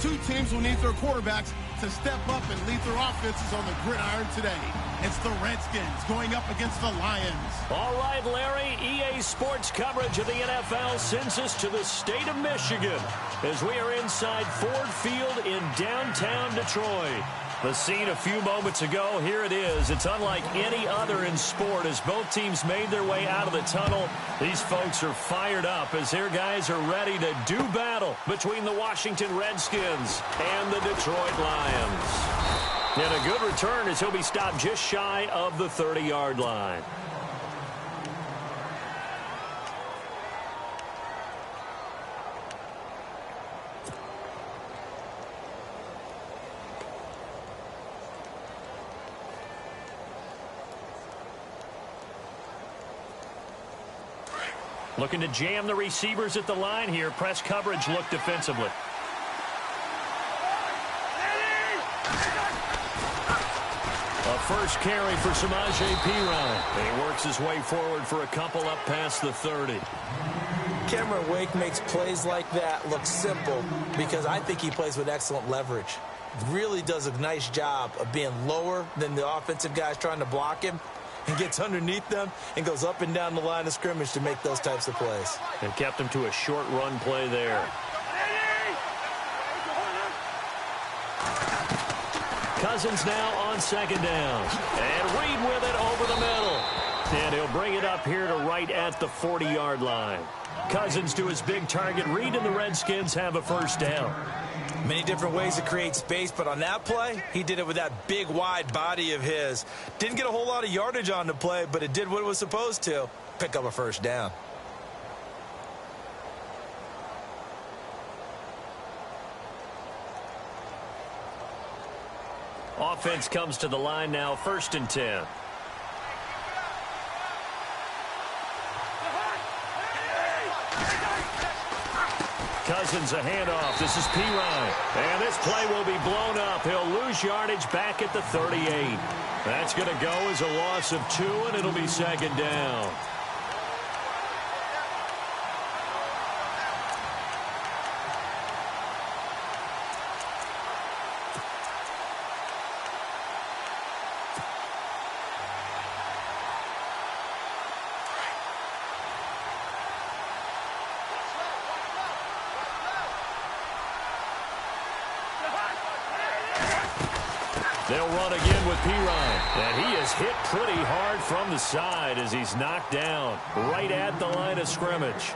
Two teams will need their quarterbacks to step up and lead their offenses on the gridiron today. It's the Redskins going up against the Lions. All right, Larry, EA Sports coverage of the NFL sends us to the state of Michigan as we are inside Ford Field in downtown Detroit. The scene a few moments ago, here it is. It's unlike any other in sport as both teams made their way out of the tunnel. These folks are fired up as their guys are ready to do battle between the Washington Redskins and the Detroit Lions. And a good return as he'll be stopped just shy of the 30-yard line. Looking to jam the receivers at the line here. Press coverage look defensively. A first carry for Samaje Perine. And he works his way forward for a couple up past the 30. Cameron Wake makes plays like that look simple because I think he plays with excellent leverage. Really does a nice job of being lower than the offensive guys trying to block him. And gets underneath them and goes up and down the line of scrimmage to make those types of plays. And kept him to a short run play there. Cousins now on second down. And Reed with it over the middle. And he'll bring it up here to right at the 40-yard line. Cousins to his big target. Reed and the Redskins have a first down. Many different ways to create space, but on that play, he did it with that big, wide body of his. Didn't get a whole lot of yardage on the play, but it did what it was supposed to. Pick up a first down. Offense comes to the line now, 1st and 10. Cousins a handoff. This is Perine. And this play will be blown up. He'll lose yardage back at the 38. That's going to go as a loss of 2, and it'll be second down. They'll run again with Perine. And he is hit pretty hard from the side as he's knocked down right at the line of scrimmage.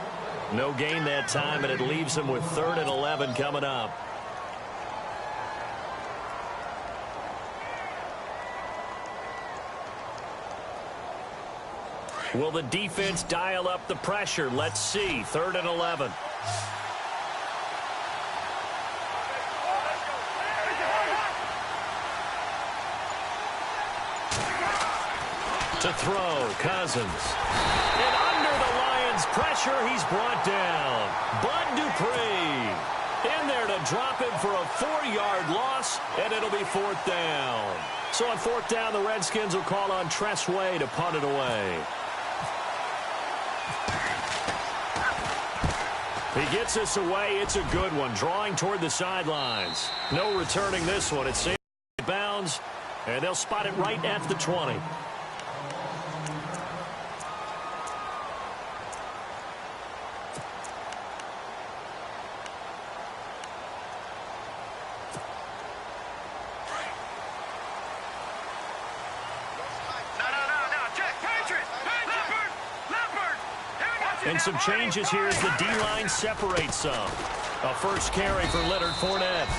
No gain that time, and it leaves him with 3rd and 11 coming up. Will the defense dial up the pressure? Let's see. 3rd and 11. To throw, Cousins. And under the Lions' pressure, he's brought down. Bud Dupree in there to drop him for a 4-yard loss, and it'll be 4th down. So on 4th down, the Redskins will call on Tress Way to punt it away. He gets this away. It's a good one, drawing toward the sidelines. No returning this one. It's safe bounds, and they'll spot it right at the 20. And some changes here as the D-line separates some. A first carry for Leonard Fournette.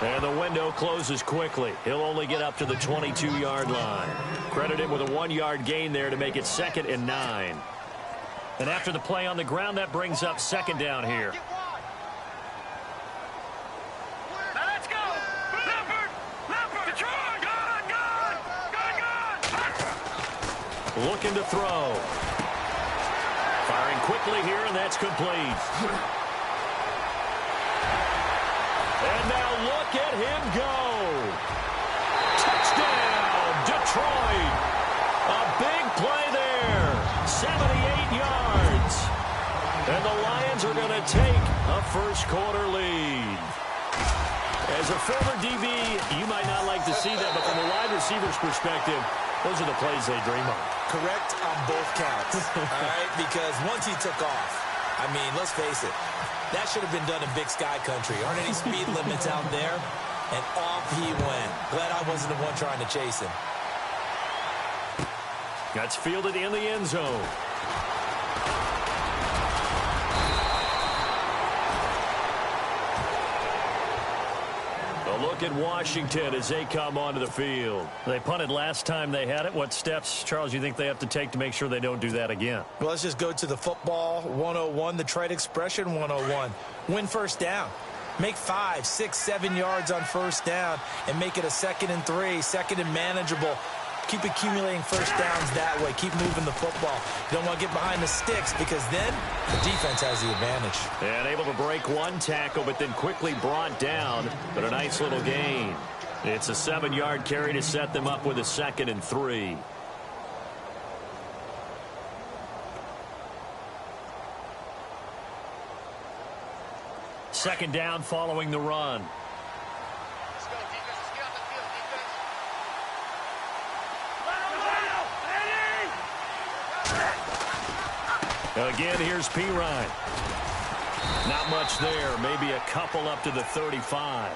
And the window closes quickly. He'll only get up to the 22-yard line. Credit him with a 1-yard gain there to make it 2nd and 9. And after the play on the ground, that brings up 2nd down here. Let's go! Leopard! Gone! Looking to throw. Firing quickly here, and that's complete. And now look at him go. Touchdown, Detroit. A big play there. 78 yards. And the Lions are going to take a first quarter lead. as a former DB, you might not like to see that, but from a wide receiver's perspective, those are the plays they dream of. Correct on both counts, all right? Because once he took off, I mean, let's face it, that should have been done in Big Sky country. Aren't any speed limits out there? And off he went. Glad I wasn't the one trying to chase him. That's fielded in the end zone. A look at Washington as they come onto the field. They punted last time they had it. What steps, Charles, you think they have to take to make sure they don't do that again? Well, let's just go to the football 101, the trite expression 101. Win first down. Make 5, 6, 7 yards on first down and make it a 2nd and 3, 2nd and manageable. Keep accumulating first downs that way. Keep moving the football. You don't want to get behind the sticks because then the defense has the advantage. And able to break one tackle, but then quickly brought down. But a nice little gain. It's a 7-yard carry to set them up with a 2nd and 3. Second down following the run. Let's go, defense. Let's get on the field, defense. Again, here's Pirine. Not much there. Maybe a couple up to the 35.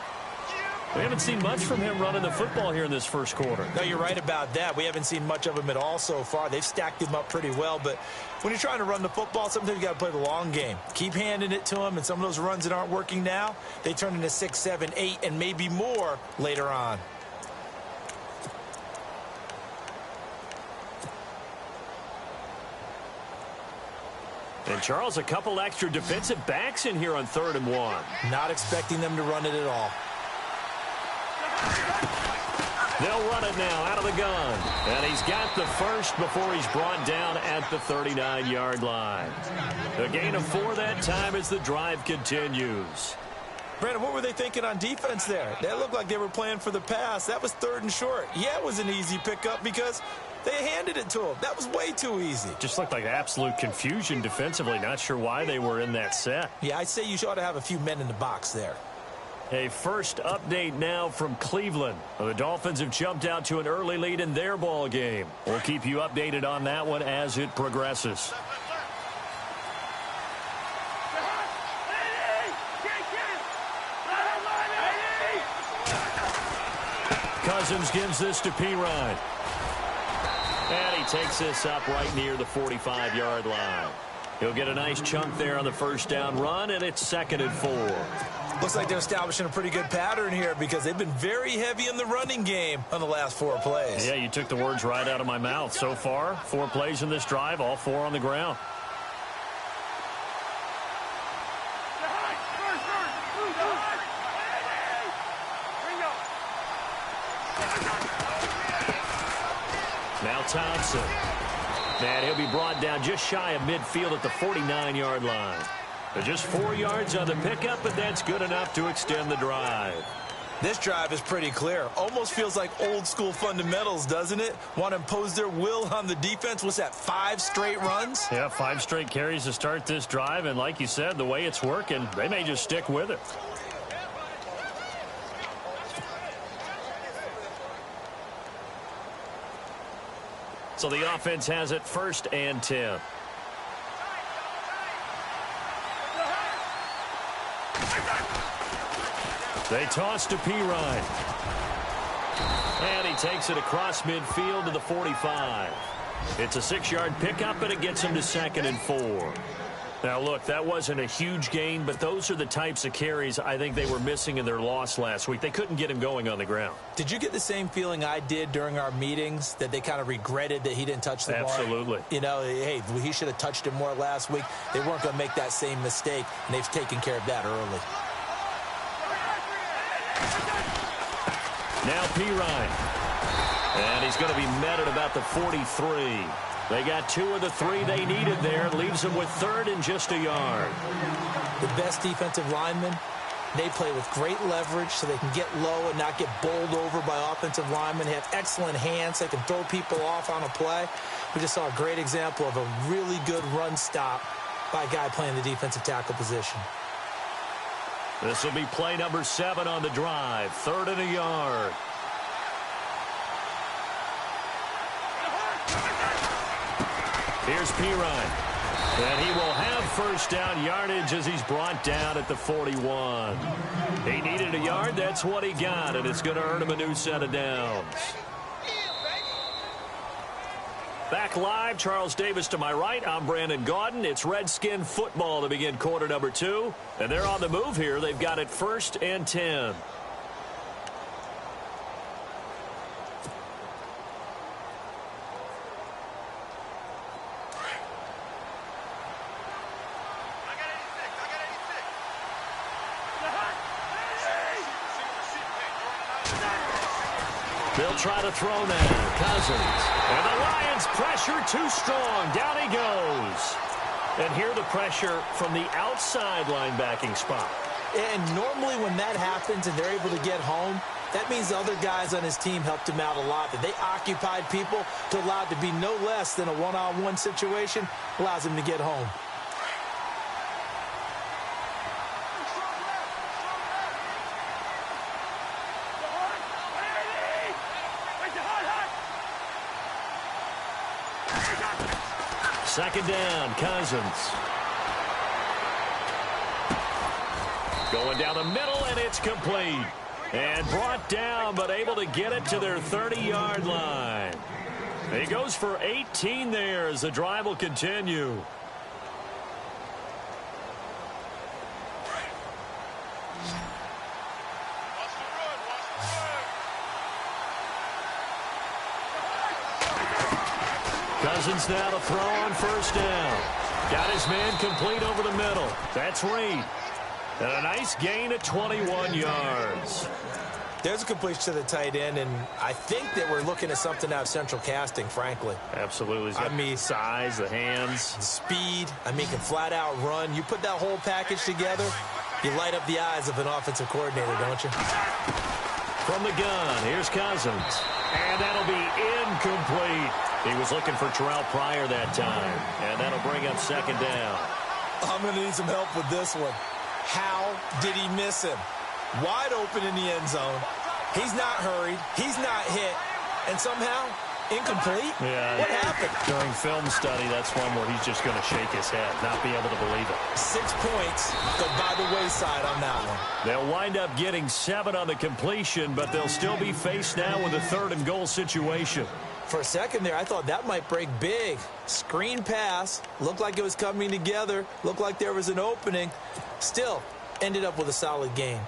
We haven't seen much from him running the football here in this first quarter. No, you're right about that. We haven't seen much of him at all so far. They've stacked him up pretty well, but when you're trying to run the football, sometimes you got to play the long game. Keep handing it to him, and some of those runs that aren't working now, they turn into 6, 7, 8, and maybe more later on. And, Charles, a couple extra defensive backs in here on 3rd and 1. Not expecting them to run it at all. They'll run it now out of the gun. And he's got the first before he's brought down at the 39-yard line. A gain of 4 that time as the drive continues. Brandon, what were they thinking on defense there? That looked like they were playing for the pass. That was 3rd and short. Yeah, it was an easy pickup because they handed it to him. That was way too easy. Just looked like absolute confusion defensively. Not sure why they were in that set. Yeah, I'd say you ought to have a few men in the box there. A first update now from Cleveland. The Dolphins have jumped out to an early lead in their ball game. We'll keep you updated on that one as it progresses. Cousins gives this to Pirine. And he takes this up right near the 45-yard line. He'll get a nice chunk there on the first down run, and it's 2nd and 4. Looks like they're establishing a pretty good pattern here because they've been very heavy in the running game on the last 4 plays. Yeah, you took the words right out of my mouth. So far, 4 plays in this drive, all 4 on the ground. Now Thompson. And he'll be brought down just shy of midfield at the 49-yard line. But just 4 yards on the pickup, but that's good enough to extend the drive. This drive is pretty clear. Almost feels like old school fundamentals, doesn't it? Want to impose their will on the defense. What's that, 5 straight runs? Yeah, 5 straight carries to start this drive. And like you said, the way it's working, they may just stick with it. So the offense has it 1st and 10. They toss to Pirine. And he takes it across midfield to the 45. It's a 6-yard pickup, and it gets him to 2nd and 4. Now, look, that wasn't a huge gain, but those are the types of carries I think they were missing in their loss last week. They couldn't get him going on the ground. Did you get the same feeling I did during our meetings, that they kind of regretted that he didn't touch the ball? Absolutely. You know, hey, he should have touched it more last week. They weren't going to make that same mistake, and they've taken care of that early. Now Pirine. And he's going to be met at about the 43. They got 2 of the 3 they needed there. Leaves them with 3rd and just a yard. The best defensive linemen, they play with great leverage so they can get low and not get bowled over by offensive linemen. They have excellent hands. They can throw people off on a play. We just saw a great example of a really good run stop by a guy playing the defensive tackle position. This will be play number 7 on the drive. 3rd and a yard. Here's Pirine. And he will have first down yardage as he's brought down at the 41. He needed a yard. That's what he got, and it's going to earn him a new set of downs. Back live, Charles Davis to my right. I'm Brandon Gaudin. It's Redskin football to begin quarter number 2. And they're on the move here. They've got it 1st and 10. They'll try to throw now. Cousins. And the Lions pressure too strong. Down he goes. And here the pressure from the outside linebacking spot. And normally when that happens and they're able to get home, that means the other guys on his team helped him out a lot. That they occupied people to allow it to be no less than a one-on-one situation, allows him to get home. Second down, Cousins. Going down the middle, and it's complete. And brought down, but able to get it to their 30-yard line. He goes for 18 there as the drive will continue. Cousins now to throw on first down. Got his man complete over the middle. That's Reed. And a nice gain at 21 yards. There's a completion to the tight end, and I think that we're looking at something out of central casting, frankly. Absolutely. I mean, size, the hands. Speed. I mean, can flat out run. You put that whole package together, you light up the eyes of an offensive coordinator, don't you? From the gun, here's Cousins. And that'll be incomplete. He was looking for Terrell Pryor that time. And that'll bring up second down. I'm going to need some help with this one. How did he miss him? Wide open in the end zone. He's not hurried. He's not hit. And somehow, incomplete? Yeah. What happened? During film study, that's one where he's just going to shake his head, not be able to believe it. 6 points go by the wayside on that one. They'll wind up getting 7 on the completion, but they'll still be faced now with a 3rd and goal situation. For a second there, I thought that might break big. Screen pass. Looked like it was coming together. Looked like there was an opening. Still, ended up with a solid game.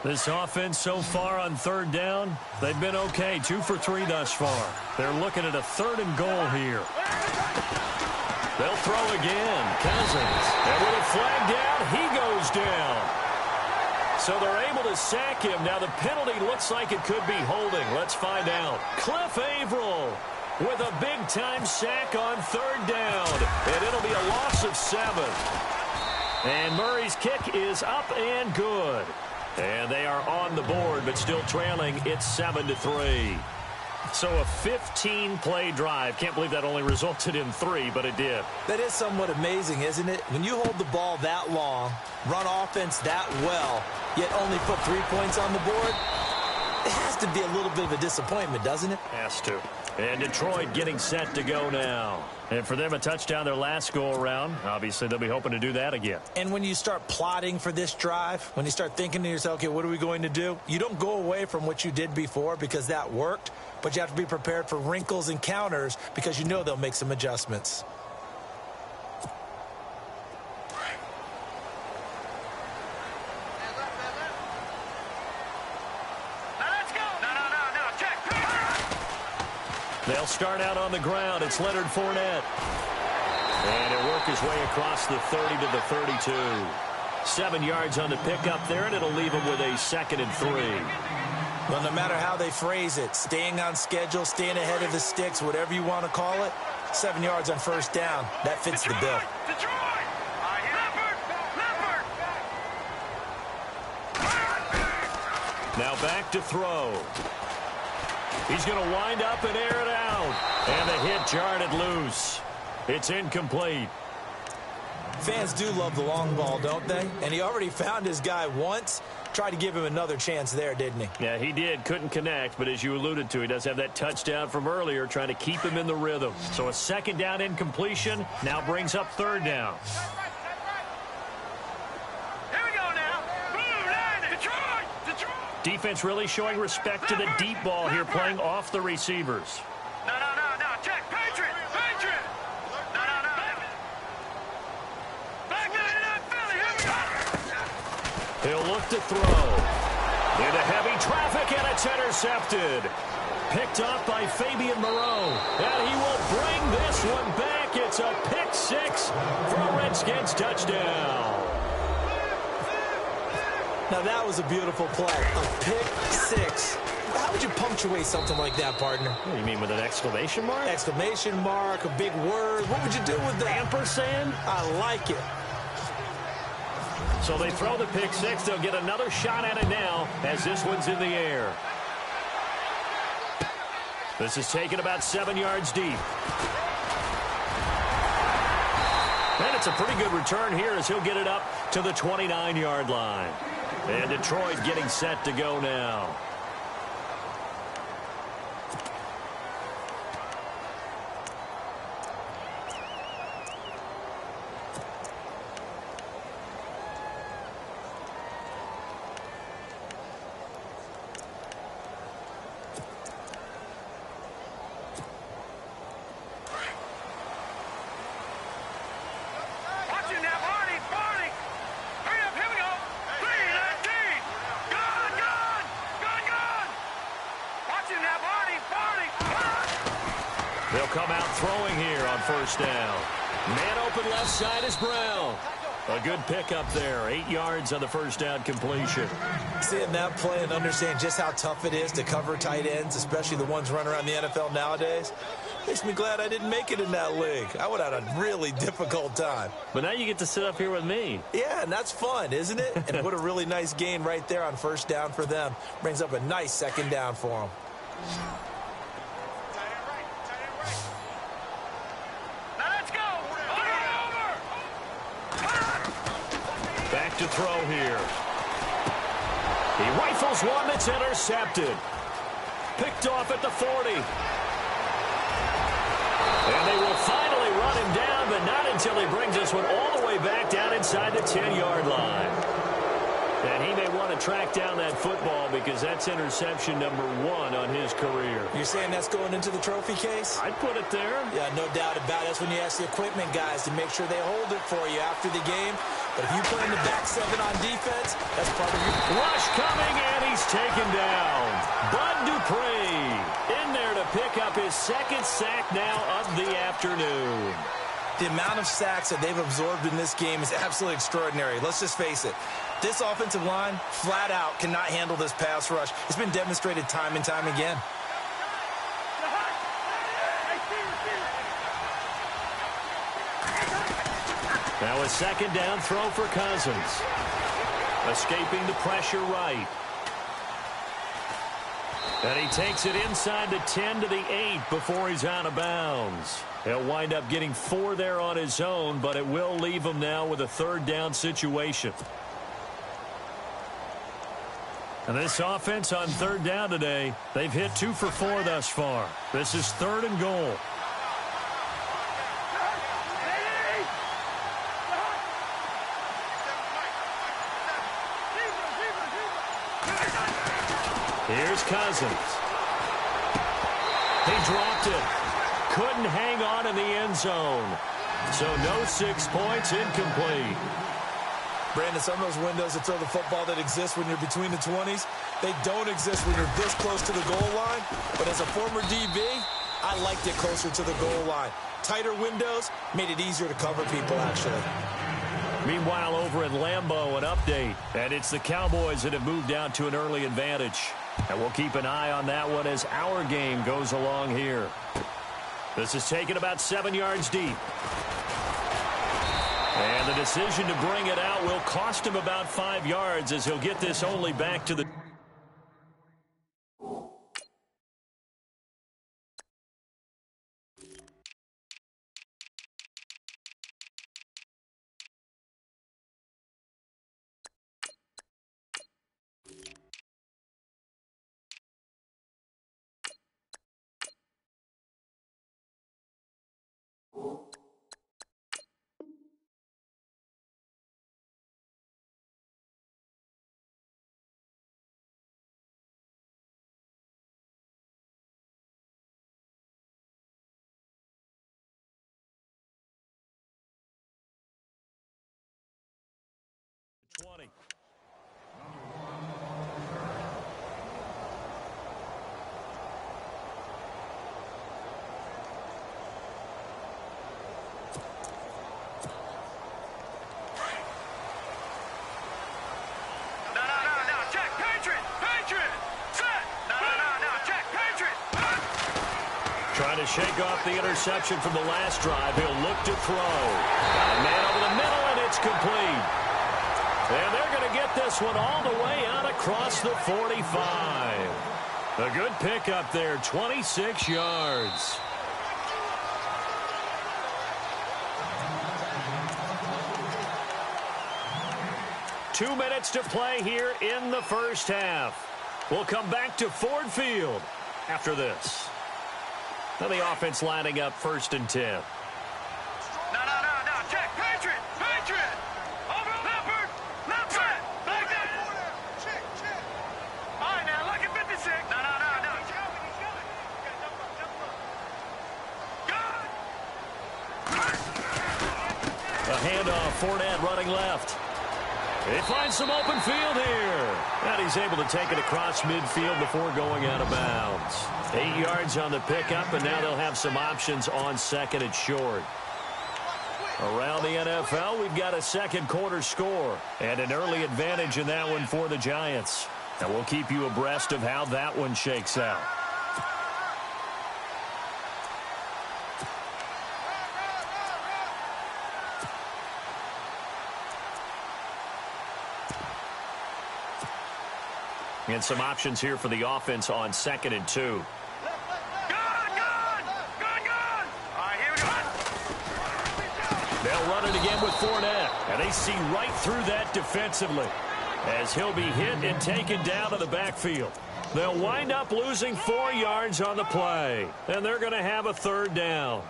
This offense so far on 3rd down, they've been okay. 2 for 3 thus far. They're looking at a 3rd and goal here. They'll throw again. Cousins. And with a flag down, he goes down. So they're able to sack him. Now the penalty looks like it could be holding. Let's find out. Cliff Averill with a big-time sack on 3rd down. And it'll be a loss of 7. And Murray's kick is up and good. And they are on the board, but still trailing. It's 7-3. So a 15-play drive. Can't believe that only resulted in 3, but it did. That is somewhat amazing, isn't it? When you hold the ball that long, run offense that well, yet only put 3 points on the board, it has to be a little bit of a disappointment, doesn't it? Has to. And Detroit getting set to go now. And for them, a touchdown their last go-around. Obviously, they'll be hoping to do that again. And when you start plotting for this drive, when you start thinking to yourself, okay, what are we going to do? You don't go away from what you did before because that worked, but you have to be prepared for wrinkles and counters because you know they'll make some adjustments. They'll start out on the ground. It's Leonard Fournette. And he'll work his way across the 30 to the 32. 7 yards on the pickup there, and it'll leave him with a 2nd and 3. Well, no matter how they phrase it, staying on schedule, staying ahead of the sticks, whatever you want to call it, 7 yards on first down, that fits the bill. Now back to throw. He's going to wind up and air it out. And the hit jarred it loose. It's incomplete. Fans do love the long ball, don't they? And he already found his guy once. Tried to give him another chance there, didn't he? Yeah, he did. Couldn't connect, but as you alluded to, he does have that touchdown from earlier, trying to keep him in the rhythm. So a second down incompletion now brings up third down. Here we go now. Blue line, Detroit. Defense really showing respect to the deep ball here, playing off the receivers. No. Check. Patriot. No. Back nine, Philly. Here we go. He'll look to throw. Into heavy traffic, and it's intercepted. Picked off by Fabian Moreau. And he will bring this one back. It's a pick six for a Redskins touchdown. Now, that was a beautiful play. A pick six. How would you punctuate something like that, partner? What do you mean, with an exclamation mark? Exclamation mark, a big word. What would you do with that? Ampersand? I like it. So they throw the pick six. They'll get another shot at it now as this one's in the air. This is taken about 7 yards deep. And it's a pretty good return here as he'll get it up to the 29-yard line. And Detroit getting set to go now. They'll come out throwing here on first down. Man open left side is Brown. A good pickup there. 8 yards on the first down completion. Seeing that play and understand just how tough it is to cover tight ends, especially the ones running around the NFL nowadays, makes me glad I didn't make it in that league. I would have had a really difficult time. But now you get to sit up here with me. Yeah, and that's fun, isn't it? And what a really nice gain right there on first down for them. Brings up a nice second down for them. Back to throw here. He rifles one that's intercepted. Picked off at the 40. And they will finally run him down, but not until he brings this one all the way back down inside the 10-yard line. And he may want to track down that football because that's interception number 1 on his career. You're saying that's going into the trophy case? I'd put it there. Yeah, no doubt about it. That's when you ask the equipment guys to make sure they hold it for you after the game. But if you play in the back 7 on defense, that's part of your... Rush coming, and he's taken down. Bud Dupree in there to pick up his second sack now of the afternoon. The amount of sacks that they've absorbed in this game is absolutely extraordinary. Let's just face it. This offensive line, flat out, cannot handle this pass rush. It's been demonstrated time and time again. Now a second down throw for Cousins. Escaping the pressure right. And he takes it inside the 10 to the 8 before he's out of bounds. He'll wind up getting 4 there on his own, but it will leave him now with a third down situation. And this offense on third down today, they've hit 2 for 4 thus far. This is 3rd and goal. Here's Cousins. He dropped it. Couldn't hang on in the end zone. So no 6 points, incomplete. Brandon, some of those windows to throw the football that exist when you're between the 20s, they don't exist when you're this close to the goal line. But as a former DB, I liked it closer to the goal line. Tighter windows made it easier to cover people, actually. Meanwhile, over in Lambeau, an update. And it's the Cowboys that have moved out to an early advantage. And we'll keep an eye on that one as our game goes along here. This is taken about 7 yards deep. And the decision to bring it out will cost him about 5 yards as he'll get this only back to the... Trying to shake off the interception from the last drive. He'll look to throw. Got a man over the middle, and it's complete. And they're going to get this one all the way out across the 45. A good pickup there, 26 yards. Two minutes to play here in the first half. We'll come back to Ford Field after this. Now the offense lining up 1st and 10. No. Check. Patriot. Over. Leopard. Back up. Check. All right, now, look at 56. No. A handoff, Fournette running left. He finds some open field here. And he's able to take it across midfield before going out of bounds. 8 yards on the pickup, and now they'll have some options on 2nd and short. Around the NFL, we've got a second quarter score and an early advantage in that one for the Giants. And we'll keep you abreast of how that one shakes out. And some options here for the offense on 2nd and 2. Good. All right, here we go. They'll run it again with Fournette. And they see right through that defensively as he'll be hit and taken down to the backfield. They'll wind up losing 4 yards on the play. And they're going to have a 3rd down.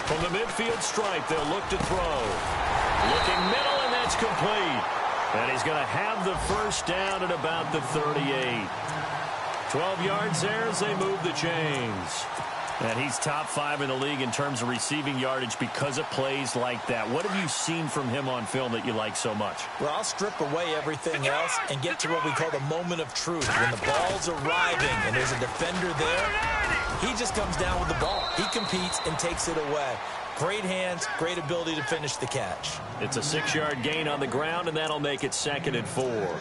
From the midfield stripe, they'll look to throw. Looking middle, and that's complete. And he's going to have the 1st down at about the 38. 12 yards there as they move the chains. And he's top 5 in the league in terms of receiving yardage because of plays like that. What have you seen from him on film that you like so much? Well, I'll strip away everything else and get to what we call the moment of truth. When the ball's arriving and there's a defender there, he just comes down with the ball. He competes and takes it away. Great hands, great ability to finish the catch. It's a 6-yard gain on the ground, and that'll make it 2nd and 4.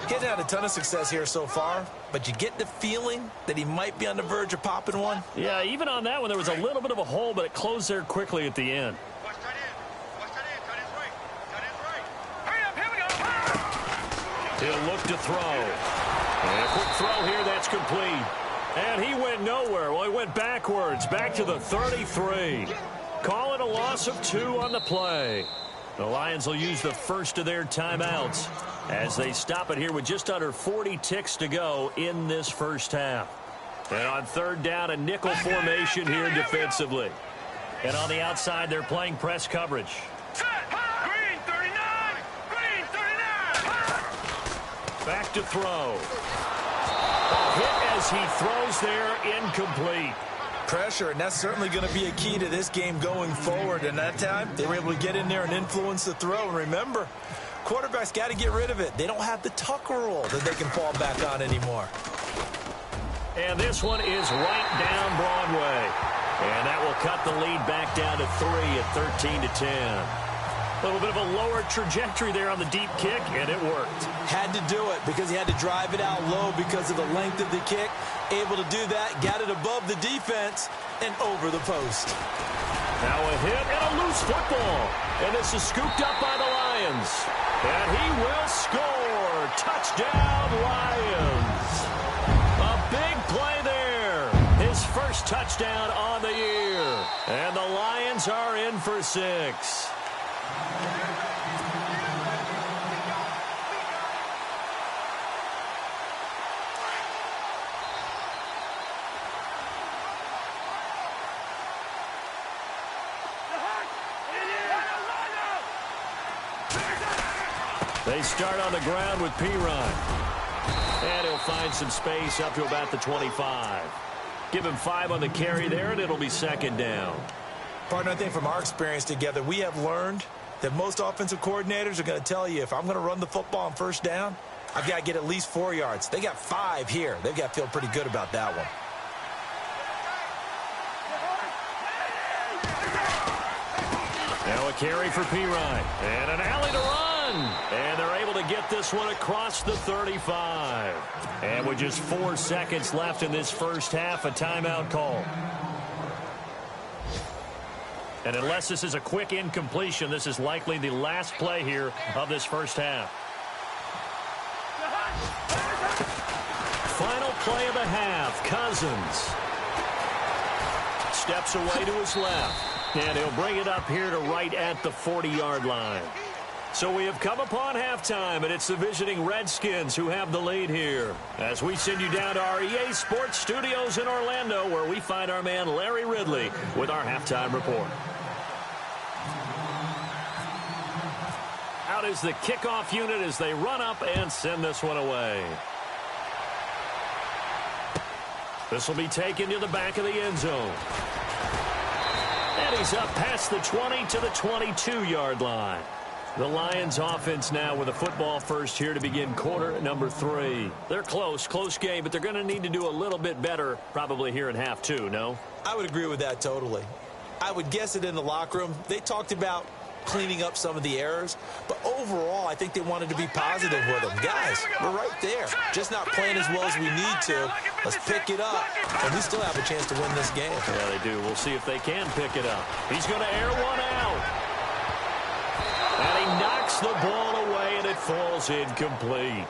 Getting had a ton of success here so far, but you get the feeling that he might be on the verge of popping one. Yeah, even on that one, there was a little bit of a hole, but it closed there quickly at the end. Hurry up, here we go. He'll look to throw. And a quick throw here, that's complete. And he went nowhere. Well, he went backwards, back to the 33. Call it a loss of 2 on the play. The Lions will use the first of their timeouts as they stop it here with just under 40 ticks to go in this first half. And on 3rd down, a nickel formation here defensively. And on the outside, they're playing press coverage. Green 39. Back to throw. Hit as he throws there, incomplete. Pressure, and that's certainly going to be a key to this game going forward. And that time, they were able to get in there and influence the throw. And remember, quarterbacks got to get rid of it. They don't have the tuck roll that they can fall back on anymore. And this one is right down Broadway. And that will cut the lead back down to 3 at 13-10. A little bit of a lower trajectory there on the deep kick, and it worked. Had to do it because he had to drive it out low because of the length of the kick. Able to do that, got it above the defense, and over the post. Now a hit and a loose football. And this is scooped up by the Lions. And he will score. Touchdown, Lions. A big play there. His first touchdown on the year. And the Lions are in for 6. They start on the ground with P-Run. And he'll find some space up to about the 25. Give him 5 on the carry there, and it'll be 2nd down. Partner, I think from our experience together, we have learned that most offensive coordinators are going to tell you, if I'm going to run the football on 1st down, I've got to get at least 4 yards. They got 5 here. They've got to feel pretty good about that one. carry for Pirine. And an alley to run. And they're able to get this one across the 35. And with just 4 seconds left in this first half, a timeout call. And unless this is a quick incompletion, this is likely the last play here of this first half. Final play of the half. Cousins steps away to his left. And he'll bring it up here to right at the 40-yard line. So we have come upon halftime, and it's the visiting Redskins who have the lead here. As we send you down to our EA Sports Studios in Orlando, where we find our man Larry Ridley with our halftime report. Out is the kickoff unit as they run up and send this one away. This will be taken to the back of the end zone. And he's up past the 20 to the 22-yard line. The Lions offense now with a football first here to begin quarter number 3. They're close game, but they're going to need to do a little bit better probably here in half 2, no? I would agree with that totally. I would guess it in the locker room. They talked about cleaning up some of the errors, but overall I think they wanted to be positive with them. Guys, we're right there. Just not playing as well as we need to. Let's pick it up, and we still have a chance to win this game. Yeah, they do. We'll see if they can pick it up. He's going to air one out. And he knocks the ball away, and it falls incomplete.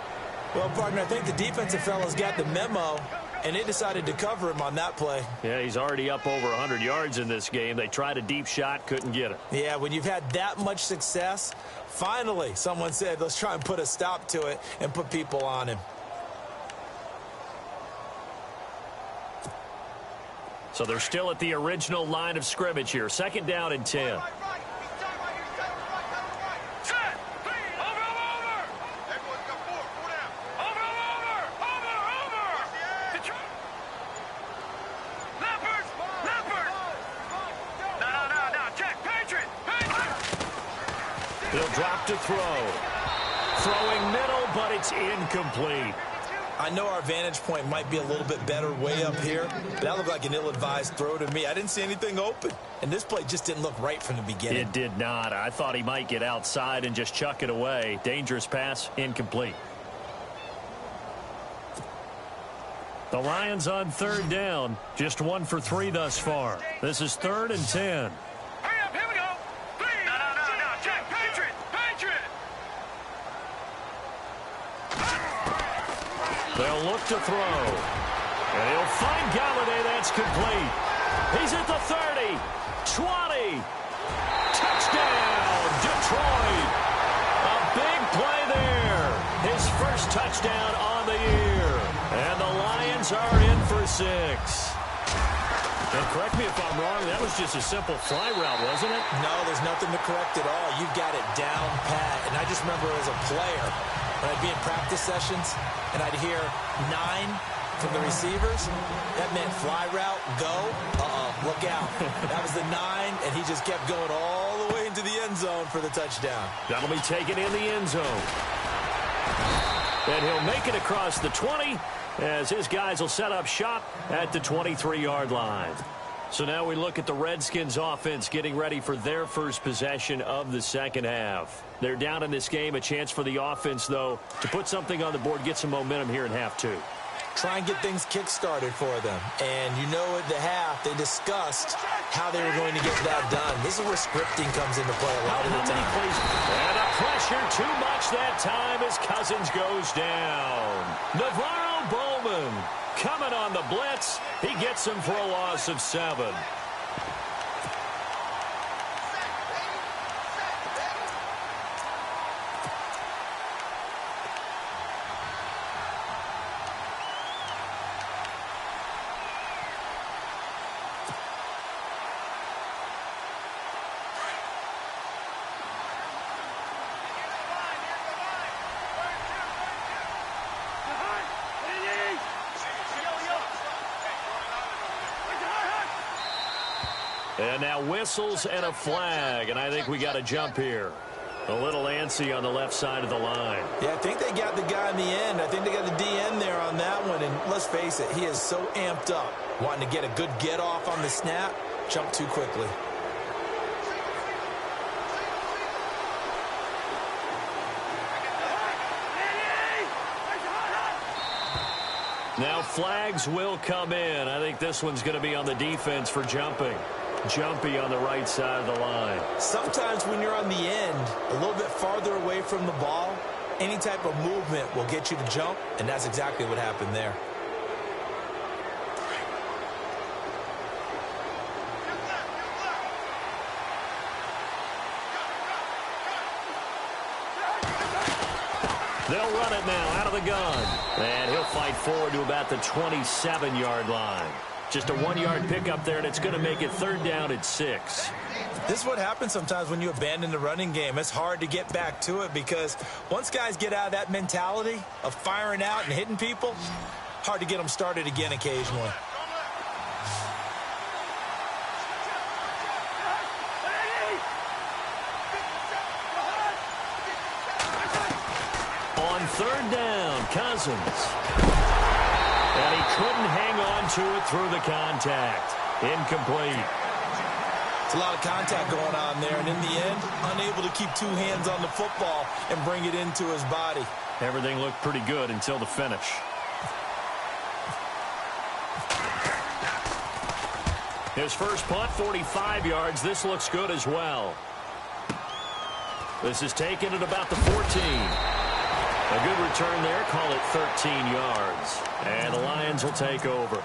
Well, partner, I think the defensive fellas got the memo, and they decided to cover him on that play. Yeah, he's already up over 100 yards in this game. They tried a deep shot, couldn't get it. Yeah, when you've had that much success, finally someone said, let's try and put a stop to it and put people on him. So they're still at the original line of scrimmage here. 2nd down and 10. He'll drop to throw. Throwing middle, but it's incomplete. I know our vantage point might be a little bit better way up here, but that looked like an ill-advised throw to me. I didn't see anything open, and this play just didn't look right from the beginning. It did not. I thought he might get outside and just chuck it away. Dangerous pass, incomplete. The Lions on 3rd down, just 1 for 3 thus far. This is 3rd and 10. They'll look to throw. And he'll find Galladay. That's complete. He's at the 30, 20. Touchdown, Detroit. A big play there. His first touchdown on the year. And the Lions are in for 6. And correct me if I'm wrong, that was just a simple fly route, wasn't it? No, there's nothing to correct at all. You've got it down pat. And I just remember as a player, when I'd be in practice sessions and I'd hear 9 from the receivers, that meant fly route, go, look out. That was the 9, and he just kept going all the way into the end zone for the touchdown. That'll be taken in the end zone. And he'll make it across the 20 as his guys will set up shop at the 23-yard line. So now we look at the Redskins offense getting ready for their first possession of the second half. They're down in this game. A chance for the offense, though, to put something on the board, get some momentum here in half 2. Try and get things kick-started for them. And you know at the half, they discussed how they were going to get that done. This is where scripting comes into play a lot of the time. And a pressure too much that time as Cousins goes down. Navarro Bowman coming on the blitz. He gets him for a loss of 7. And now whistles and a flag, and I think we got a jump here. A little antsy on the left side of the line. Yeah, I think they got the guy in the end. I think they got the DN there on that one. And let's face it, he is so amped up, wanting to get a good get-off on the snap, jump too quickly. Now flags will come in. I think this one's going to be on the defense for jumping. Jumpy on the right side of the line. Sometimes when you're on the end, a little bit farther away from the ball, any type of movement will get you to jump, and that's exactly what happened there. They'll run it now out of the gun. And he'll fight forward to about the 27-yard line. Just a 1-yard pickup there, and it's going to make it 3rd down at 6. This is what happens sometimes when you abandon the running game. It's hard to get back to it because once guys get out of that mentality of firing out and hitting people, hard to get them started again occasionally. On 3rd down, Cousins. And he couldn't hang on to it through the contact. Incomplete. It's a lot of contact going on there, and in the end, unable to keep 2 hands on the football and bring it into his body. Everything looked pretty good until the finish. His first punt, 45 yards. This looks good as well. This is taken at about the 14. A good return there. Call it 13 yards. And the Lions will take over.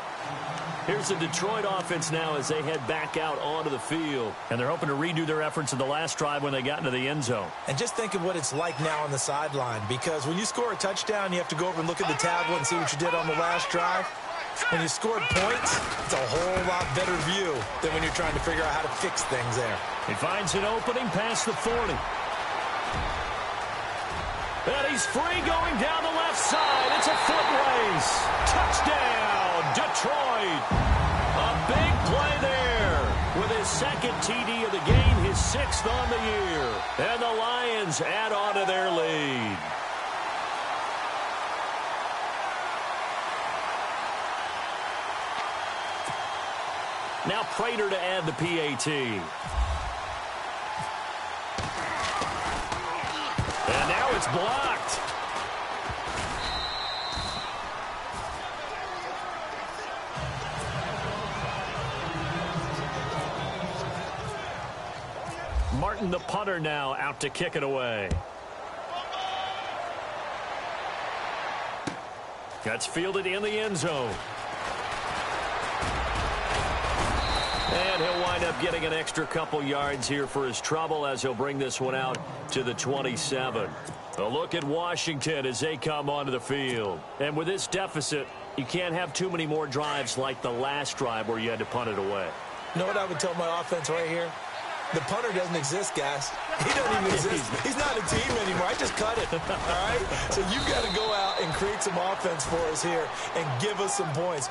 Here's the Detroit offense now as they head back out onto the field. And they're hoping to redo their efforts in the last drive when they got into the end zone. And just think of what it's like now on the sideline, because when you score a touchdown, you have to go over and look at the tablet and see what you did on the last drive. When you scored points, it's a whole lot better view than when you're trying to figure out how to fix things there. He finds an opening past the 40. And he's free going down the left side. It's a foot race. Touchdown, Detroit. A big play there with his 2nd TD of the game, his 6th on the year. And the Lions add on to their lead. Now Prater to add the PAT. And now it's blocked. Martin, the punter, now out to kick it away. That's fielded in the end zone. And he'll wind up getting an extra couple yards here for his trouble as he'll bring this one out to the 27. A look at Washington as they come onto the field. And with this deficit, you can't have too many more drives like the last drive where you had to punt it away. You know what I would tell my offense right here? The punter doesn't exist, guys. He doesn't even exist. He's not a team anymore. I just cut it, all right? So you've got to go out and create some offense for us here and give us some points.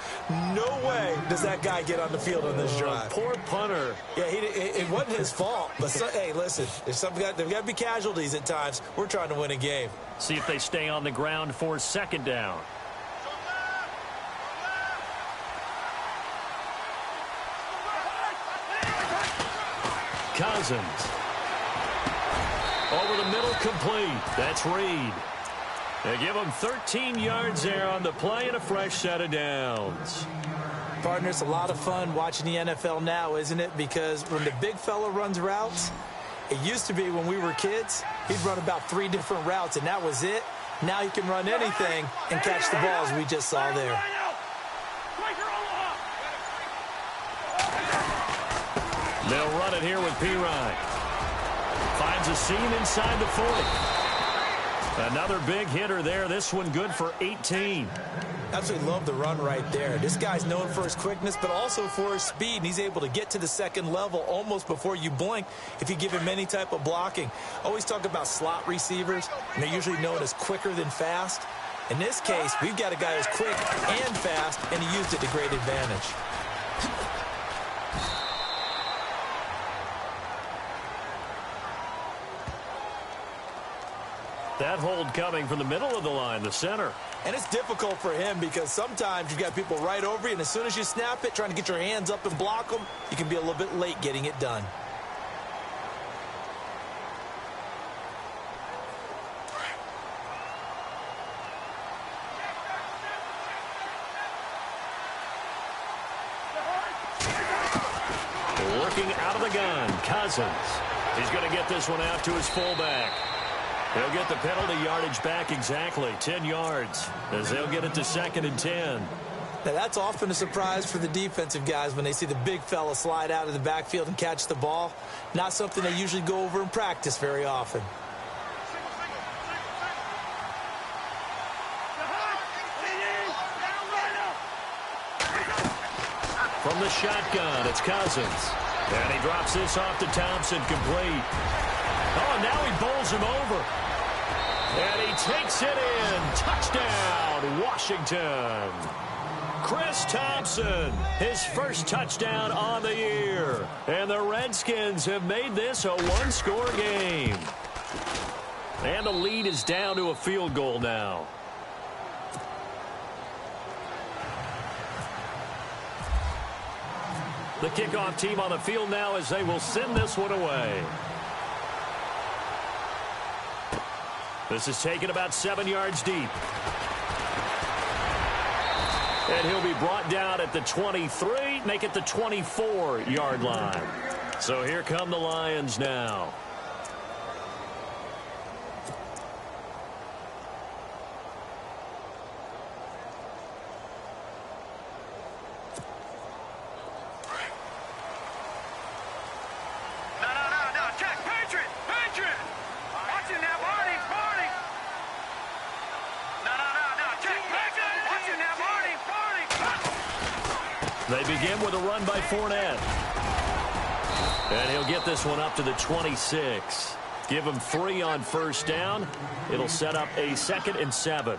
No way does that guy get on the field on this drive. Poor punter. Yeah, it wasn't his fault. But, hey, listen, there's got to be casualties at times. We're trying to win a game. See if they stay on the ground for 2nd down. Cousins. Over the middle, complete. That's Reed. They give him 13 yards there on the play and a fresh set of downs. Partner, it's a lot of fun watching the NFL now, isn't it? Because when the big fella runs routes, it used to be when we were kids, he'd run about 3 different routes, and that was it. Now he can run anything and catch the balls we just saw there. They'll run it here with Pirine. Finds a seam inside the 40. Another big hitter there. This one good for 18. Absolutely love the run right there. This guy's known for his quickness, but also for his speed. And he's able to get to the 2nd level almost before you blink if you give him any type of blocking. Always talk about slot receivers, and they're usually known as quicker than fast. In this case, we've got a guy who's quick and fast, and he used it to great advantage. That hold coming from the middle of the line, the center. And it's difficult for him because sometimes you've got people right over you, and as soon as you snap it, trying to get your hands up and block them, you can be a little bit late getting it done. looking out of the gun. Cousins. He's going to get this one out to his fullback. He'll get the penalty yardage back exactly, 10 yards, as they'll get it to 2nd and 10. Now, that's often a surprise for the defensive guys when they see the big fella slide out of the backfield and catch the ball. Not something they usually go over in practice very often. From the shotgun, it's Cousins. And he drops this off to Thompson, complete. Oh, now he bowls him over. And he takes it in. Touchdown, Washington. Chris Thompson, his first touchdown on the year. And the Redskins have made this a one-score game. And the lead is down to a field goal now. The kickoff team on the field now as they will send this one away. This is taken about 7 yards deep. And he'll be brought down at the 23, make it the 24-yard line. So here come the Lions now. They begin with a run by Fournette. And he'll get this one up to the 26. Give him 3 on first down. It'll set up a 2nd and 7.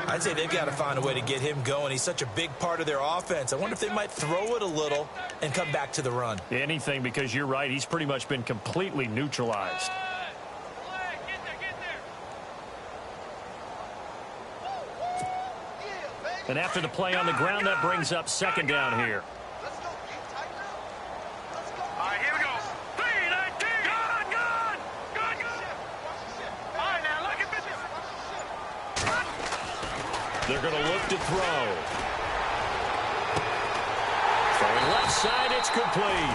I'd say they've got to find a way to get him going. He's such a big part of their offense. I wonder if they might throw it a little and come back to the run. Anything, because you're right. He's pretty much been completely neutralized. And after the play on the ground, that brings up 2nd down here. All right, here we go. 3-19. Good. All right, now look at this. They're going to look to throw. Throwing left side, it's complete.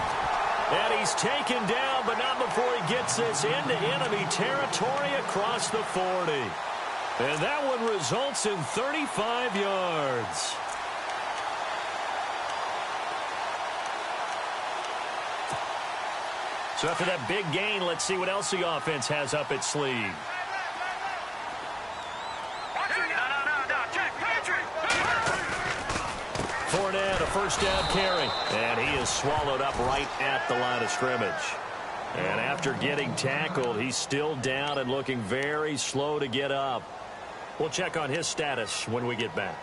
And he's taken down, but not before he gets this into enemy territory across the 40. And that one results in 35 yards. So after that big gain, let's see what else the offense has up its sleeve. Fournette, a first down carry. And he is swallowed up right at the line of scrimmage. And after getting tackled, he's still down and looking very slow to get up. We'll check on his status when we get back.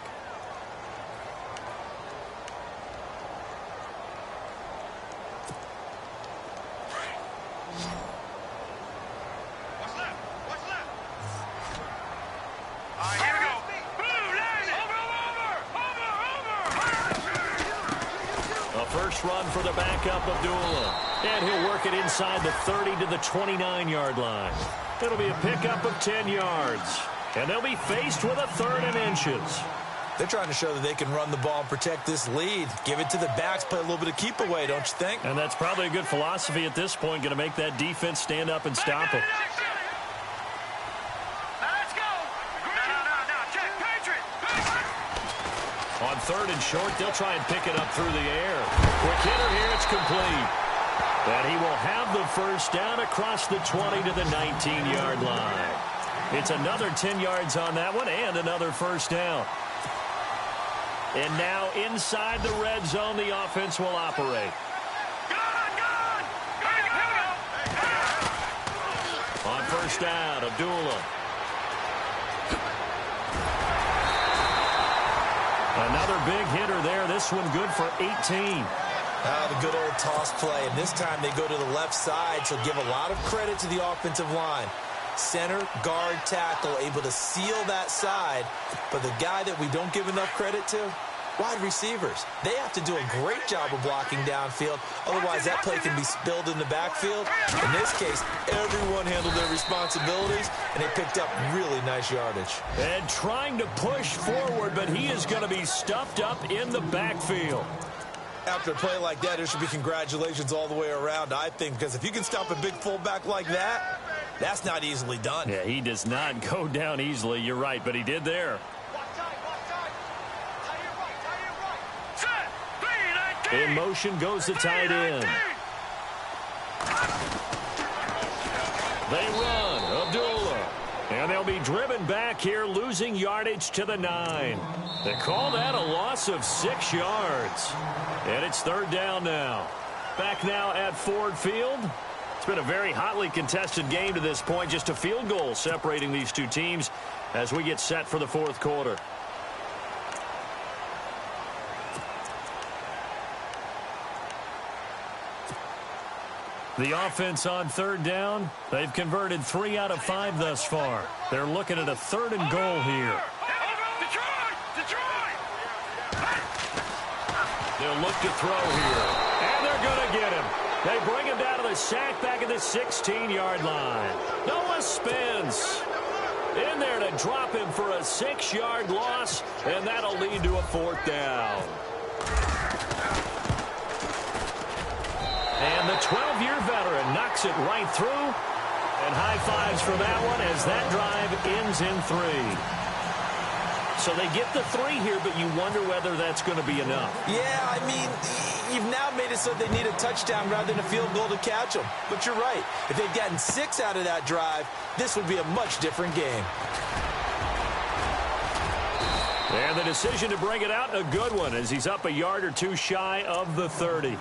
What's left? All right, here we go. Boom, over. A first run for the backup, Abdullah. And he'll work it inside the 30 to the 29-yard line. It'll be a pickup of 10 yards. And they'll be faced with a 3rd and inches. They're trying to show that they can run the ball and protect this lead. Give it to the backs, play a little bit of keep away, don't you think? And that's probably a good philosophy at this point, going to make that defense stand up and stop them. Let's go. No. Check, Patriot. On 3rd and short, they'll try and pick it up through the air. Quick hitter here, it's complete. And he will have the first down across the 20 to the 19-yard line. It's another 10 yards on that one and another first down. And now inside the red zone, the offense will operate. On first down, Abdullah. Another big hitter there. This one good for 18. The good old toss play. And this time they go to the left side, so give a lot of credit to the offensive line. Center, guard, tackle, able to seal that side. But the guy that we don't give enough credit to, wide receivers. They have to do a great job of blocking downfield. Otherwise, that play can be spilled in the backfield. In this case, everyone handled their responsibilities, and they picked up really nice yardage. And trying to push forward, but he is going to be stuffed up in the backfield. After a play like that, there should be congratulations all the way around, I think, because if you can stop a big fullback like that, that's not easily done. Yeah, he does not go down easily. You're right, but he did there. In motion goes the tight end. They run. Abdullah. And they'll be driven back here, losing yardage to the 9. They call that a loss of 6 yards. And it's 3rd down now. Back now at Ford Field. It's been a very hotly contested game to this point. Just a field goal separating these two teams as we get set for the 4th quarter. The offense on 3rd down, they've converted 3 out of 5 thus far. They're looking at a 3rd and goal here. They'll look to throw here, and they're going to get him. They bring him down to the sack back at the 16-yard line. Noah spins in there to drop him for a 6-yard loss, and that'll lead to a 4th down. And the 12-year veteran knocks it right through. And high fives for that one as that drive ends in 3. So they get the 3 here, but you wonder whether that's going to be enough. Yeah, I mean, you've now made it so they need a touchdown rather than a field goal to catch them. But you're right. If they'd gotten 6 out of that drive, this would be a much different game. And the decision to bring it out, a good one, as he's up a yard or 2 shy of the 30.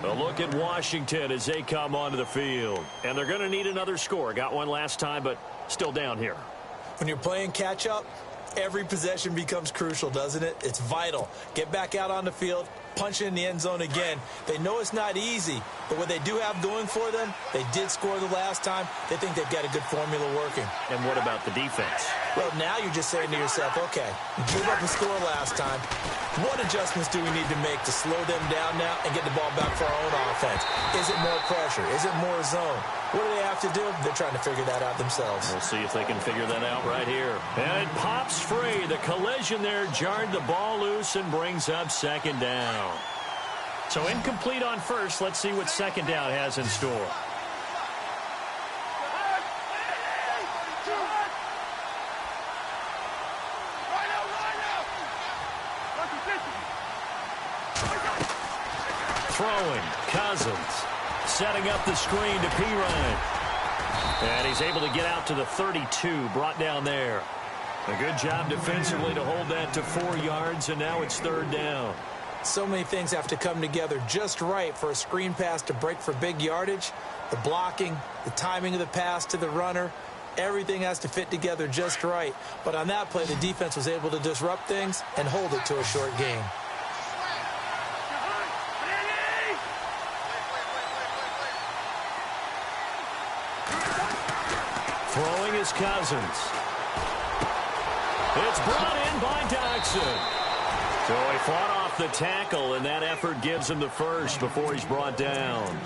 A look at Washington as they come onto the field. And they're going to need another score. Got one last time, but still down here. When you're playing catch-up, every possession becomes crucial, doesn't it? It's vital. Get back out on the field, punch in the end zone again. They know it's not easy, but what they do have going for them, they did score the last time. They think they've got a good formula working. And what about the defense? Well, now you're just saying to yourself, okay, we gave up a score last time. What adjustments do we need to make to slow them down now and get the ball back for our own offense? Is it more pressure? Is it more zone? What do they have to do? They're trying to figure that out themselves. We'll see if they can figure that out right here. And it pops free. The collision there jarred the ball loose and brings up 2nd down. So incomplete on first. Let's see what 2nd down has in store. Throwing, Cousins, setting up the screen to Pirine. And he's able to get out to the 32, brought down there. A good job defensively to hold that to 4 yards, and now it's 3rd down. So many things have to come together just right for a screen pass to break for big yardage. The blocking, the timing of the pass to the runner, everything has to fit together just right. But on that play, the defense was able to disrupt things and hold it to a short gain. Throwing is Cousins. It's brought in by Doxson. So he fought off the tackle, and that effort gives him the first before he's brought down.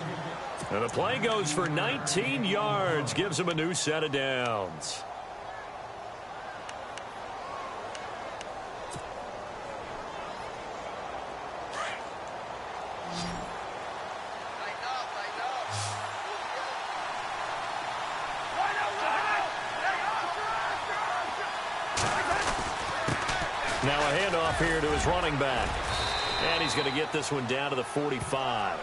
And the play goes for 19 yards, gives him a new set of downs. Now a handoff here to his running back. And he's going to get this one down to the 45.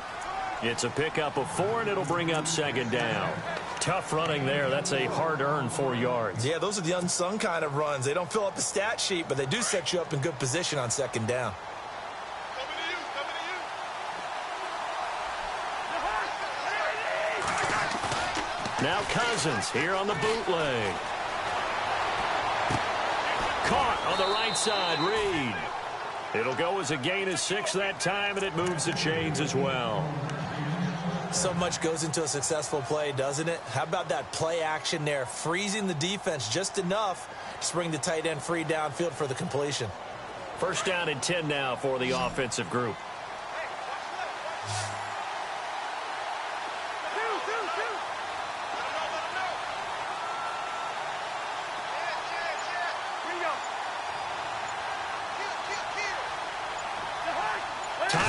It's a pickup of 4, and it'll bring up 2nd down. Tough running there. That's a hard-earned 4 yards. Yeah, those are the unsung kind of runs. They don't fill up the stat sheet, but they do set you up in good position on 2nd down. Now Cousins here on the bootleg. Caught on the right side, Reed. It'll go as a gain of 6 that time, and it moves the chains as well. So much goes into a successful play, doesn't it? How about that play action there, freezing the defense just enough to bring the tight end free downfield for the completion. 1st down and 10 now for the offensive group.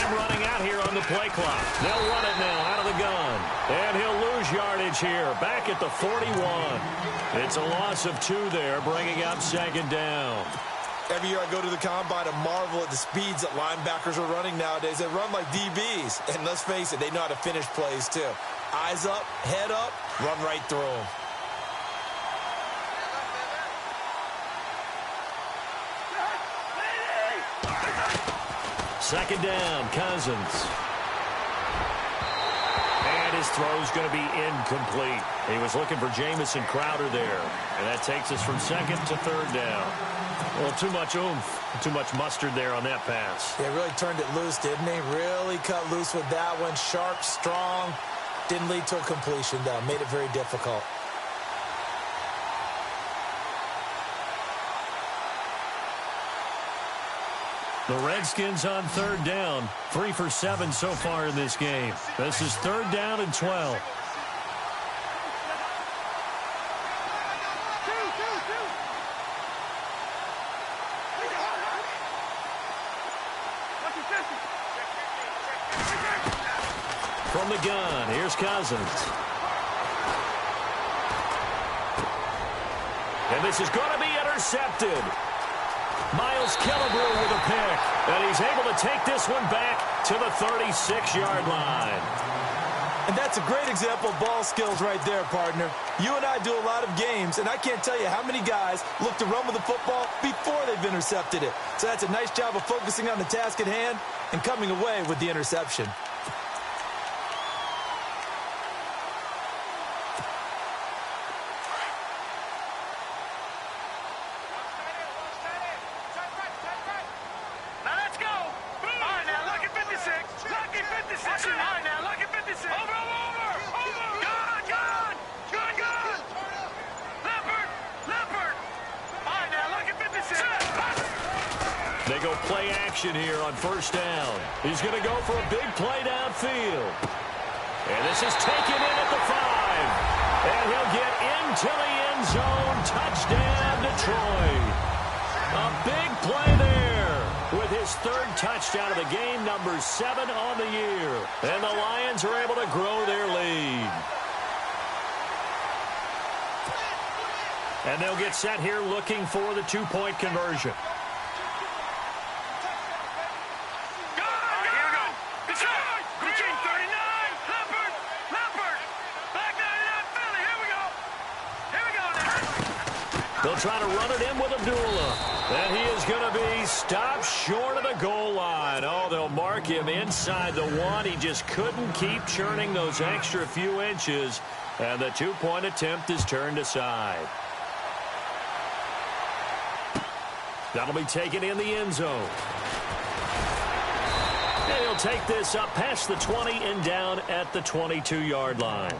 time running out here on the play clock. They'll run it now out of the gun. And he'll lose yardage here, back at the 41. It's a loss of 2 there, bringing up second down. Every year I go to the combine and marvel at the speeds that linebackers are running nowadays. They run like DBs. And let's face it, they know how to finish plays too. Eyes up, head up, run right through them. Second down, Cousins. And his throw's going to be incomplete. He was looking for Jamison Crowder there. And that takes us from second to third down. Well, too much oomph, too much mustard there on that pass. Yeah, really turned it loose, didn't he? Really cut loose with that one. Sharp, strong. Didn't lead to a completion, though. Made it very difficult. The Redskins on third down. 3 for 7 so far in this game. This is third down and 12. From the gun, here's Cousins. And this is going to be intercepted. Miles Killebrew with a pick. And he's able to take this one back to the 36-yard line. And that's a great example of ball skills right there, partner. You and I do a lot of games, and I can't tell you how many guys look to run with the football before they've intercepted it. So that's a nice job of focusing on the task at hand and coming away with the interception. They go play action here on first down. He's going to go for a big play downfield. And this is taken in at the 5. And he'll get into the end zone. Touchdown, Detroit. A big play there with his third touchdown of the game, number 7 on the year. And the Lions are able to grow their lead. And they'll get set here looking for the 2-point conversion. They'll try to run it in with Abdullah. And he is going to be stopped short of the goal line. Oh, they'll mark him inside the 1. He just couldn't keep churning those extra few inches. And the 2-point attempt is turned aside. That'll be taken in the end zone. And he'll take this up past the 20 and down at the 22-yard line.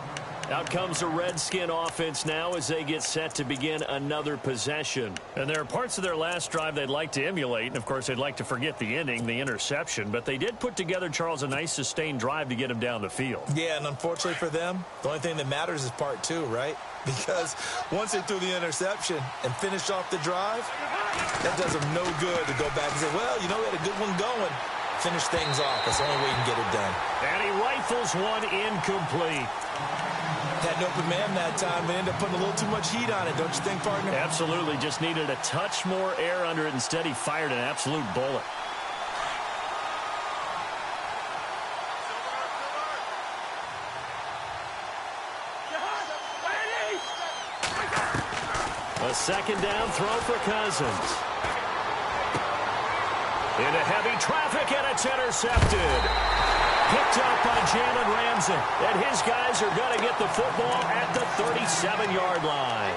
Out comes the Redskin offense now as they get set to begin another possession. And there are parts of their last drive they'd like to emulate. And, of course, they'd like to forget the ending, the interception. But they did put together, Charles, a nice sustained drive to get him down the field. Yeah, and unfortunately for them, the only thing that matters is part 2, right? Because once they threw the interception and finished off the drive, that does them no good to go back and say, well, you know, we had a good one going. Finish things off. That's the only way you can get it done. And he rifles one incomplete. Had an open man that time. They ended up putting a little too much heat on it, don't you think, partner? Absolutely. Just needed a touch more air under it. Instead, he fired an absolute bullet. A second down throw for Cousins. Into heavy traffic, and it's intercepted. Picked up by Jalen Ramsey. And his guys are going to get the football at the 37-yard line.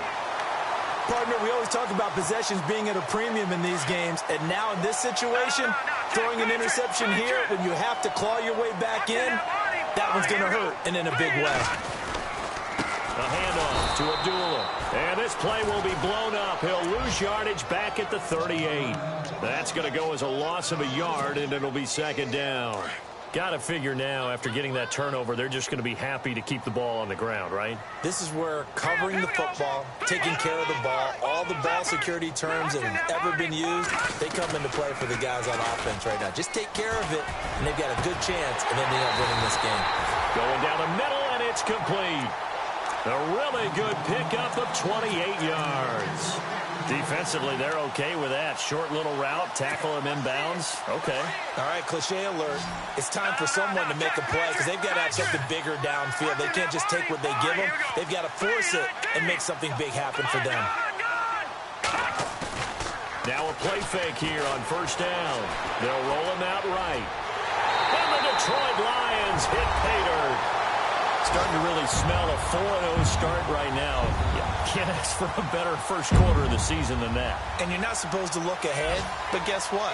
Partner, we always talk about possessions being at a premium in these games. And now in this situation, throwing an interception here when you have to claw your way back in, that one's going to hurt, and in a big way. A handoff to Abdullah. And this play will be blown up. He'll lose yardage back at the 38. That's going to go as a loss of a yard, and it'll be second down. Got to figure now, after getting that turnover, they're just going to be happy to keep the ball on the ground, right? This is where covering the football, taking care of the ball, all the ball security terms that have ever been used, they come into play for the guys on offense right now. Just take care of it, and they've got a good chance of ending up winning this game. Going down the middle, and it's complete. A really good pickup of 28 yards. Defensively, they're okay with that. Short little route, tackle him inbounds. Okay. All right, cliche alert. It's time for someone to make a play because they've got to have something bigger downfield. They can't just take what they give them. They've got to force it and make something big happen for them. Now a play fake here on first down. They'll roll him out right. And the Detroit Lions hit pay dirt. Starting to really smell a 4-0 start right now. Can't ask for a better first quarter of the season than that. And you're not supposed to look ahead, but guess what?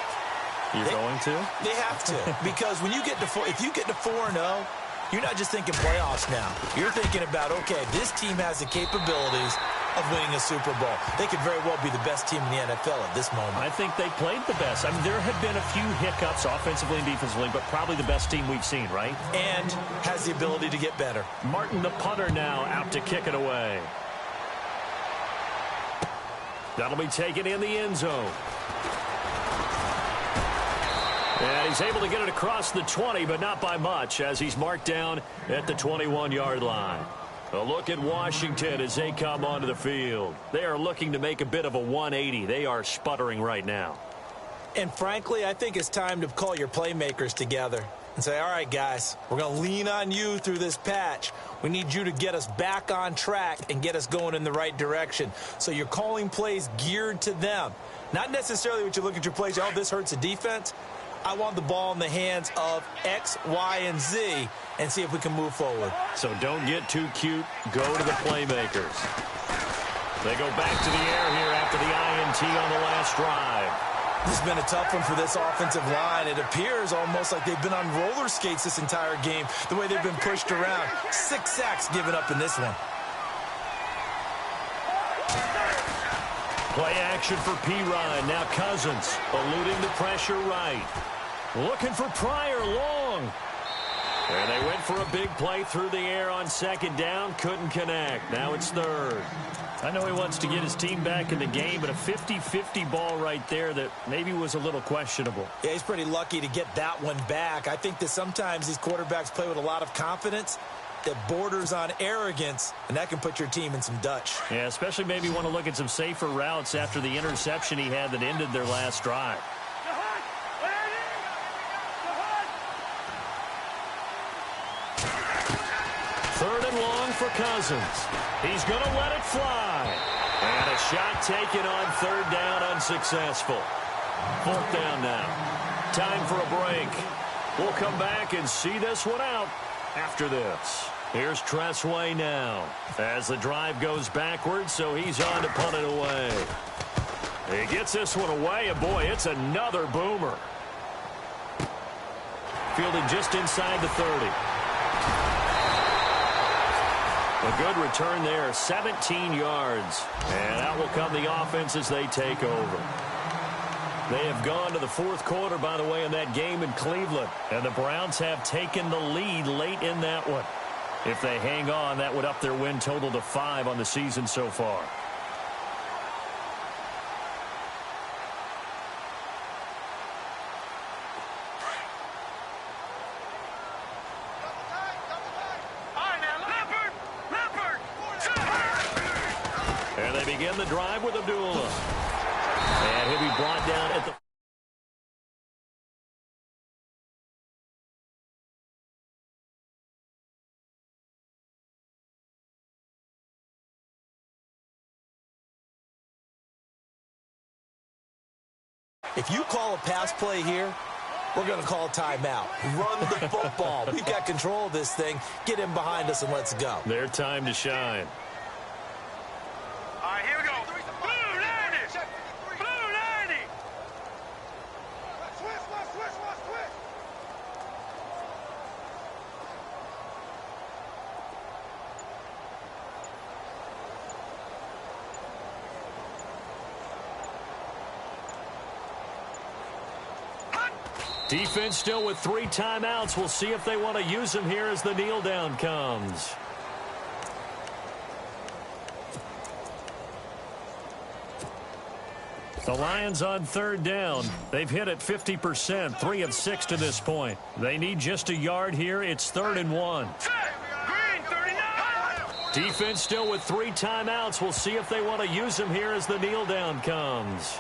You're going to? They have to. Because when you get to if you get to 4-0, you're not just thinking playoffs now. You're thinking about, okay, this team has the capabilities of winning a Super Bowl. They could very well be the best team in the NFL at this moment. I think they played the best. I mean, there have been a few hiccups offensively and defensively, but probably the best team we've seen, right? And has the ability to get better. Martin, the punter, now out to kick it away. That'll be taken in the end zone. And he's able to get it across the 20, but not by much, as he's marked down at the 21-yard line. A look at Washington as they come onto the field. They are looking to make a bit of a 180. They are sputtering right now. And frankly, I think it's time to call your playmakers together and say, all right, guys, we're going to lean on you through this patch. We need you to get us back on track and get us going in the right direction. So you're calling plays geared to them. Not necessarily what you look at your plays, oh, this hurts the defense. I want the ball in the hands of X, Y, and Z and see if we can move forward. So don't get too cute. Go to the playmakers. They go back to the air here after the INT on the last drive. This has been a tough one for this offensive line. It appears almost like they've been on roller skates this entire game, the way they've been pushed around. 6 sacks given up in this one. Play action for P-Ryan. Now Cousins eluding the pressure right. Looking for Pryor long. And they went for a big play through the air on second down. Couldn't connect. Now it's third. I know he wants to get his team back in the game, but a 50-50 ball right there that maybe was a little questionable. Yeah, he's pretty lucky to get that one back. I think that sometimes these quarterbacks play with a lot of confidence that borders on arrogance, and that can put your team in some Dutch. Yeah, especially maybe want to look at some safer routes after the interception he had that ended their last drive. Third and long for Cousins. He's going to let it fly. And a shot taken on third down, unsuccessful. Fourth down now. Time for a break. We'll come back and see this one out after this. Here's Tressway now as the drive goes backwards, so he's on to punt it away. He gets this one away, and boy, it's another boomer. Fielded just inside the 30. A good return there, 17 yards. And out will come the offense as they take over. They have gone to the fourth quarter, by the way, in that game in Cleveland. And the Browns have taken the lead late in that one. If they hang on, that would up their win total to 5 on the season so far. And they begin the drive with Abdullah. And he'll be brought down at the... If you call a pass play here, we're going to call a timeout. Run the football. We've got control of this thing. Get in behind us and let's go. Their time to shine. All right, here we go. Blue 90. Blue 90. Switch. Defense still with 3 timeouts. We'll see if they want to use them here as the kneel down comes. The Lions on 3rd down. They've hit it 50%, 3 of 6 to this point. They need just a yard here. It's 3rd and 1. Green, 39. Defense still with 3 timeouts. We'll see if they want to use them here as the kneel down comes.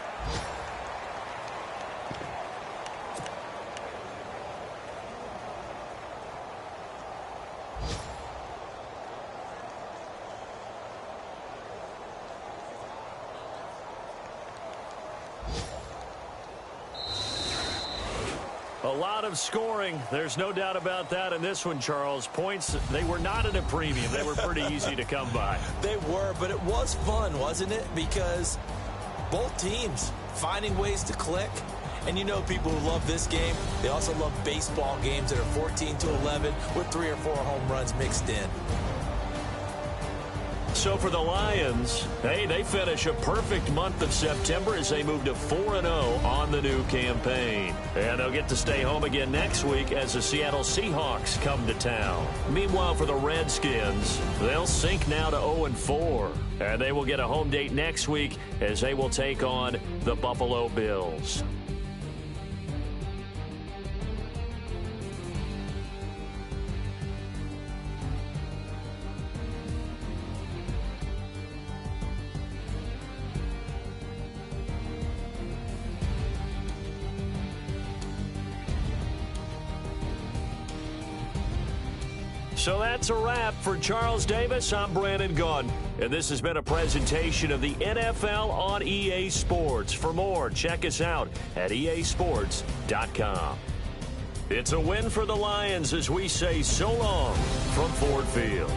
A lot of scoring. There's no doubt about that in this one, Charles. Points, they were not at a premium. They were pretty easy to come by. They were, but it was fun, wasn't it? Because both teams finding ways to click. And you know people who love this game, they also love baseball games that are 14-11 with 3 or 4 home runs mixed in. So for the Lions, hey, they finish a perfect month of September as they move to 4-0 on the new campaign. And they'll get to stay home again next week as the Seattle Seahawks come to town. Meanwhile, for the Redskins, they'll sink now to 0-4. And they will get a home date next week as they will take on the Buffalo Bills. So that's a wrap. For Charles Davis, I'm Brandon Gaudin. And this has been a presentation of the NFL on EA Sports. For more, check us out at easports.com. It's a win for the Lions as we say so long from Ford Field.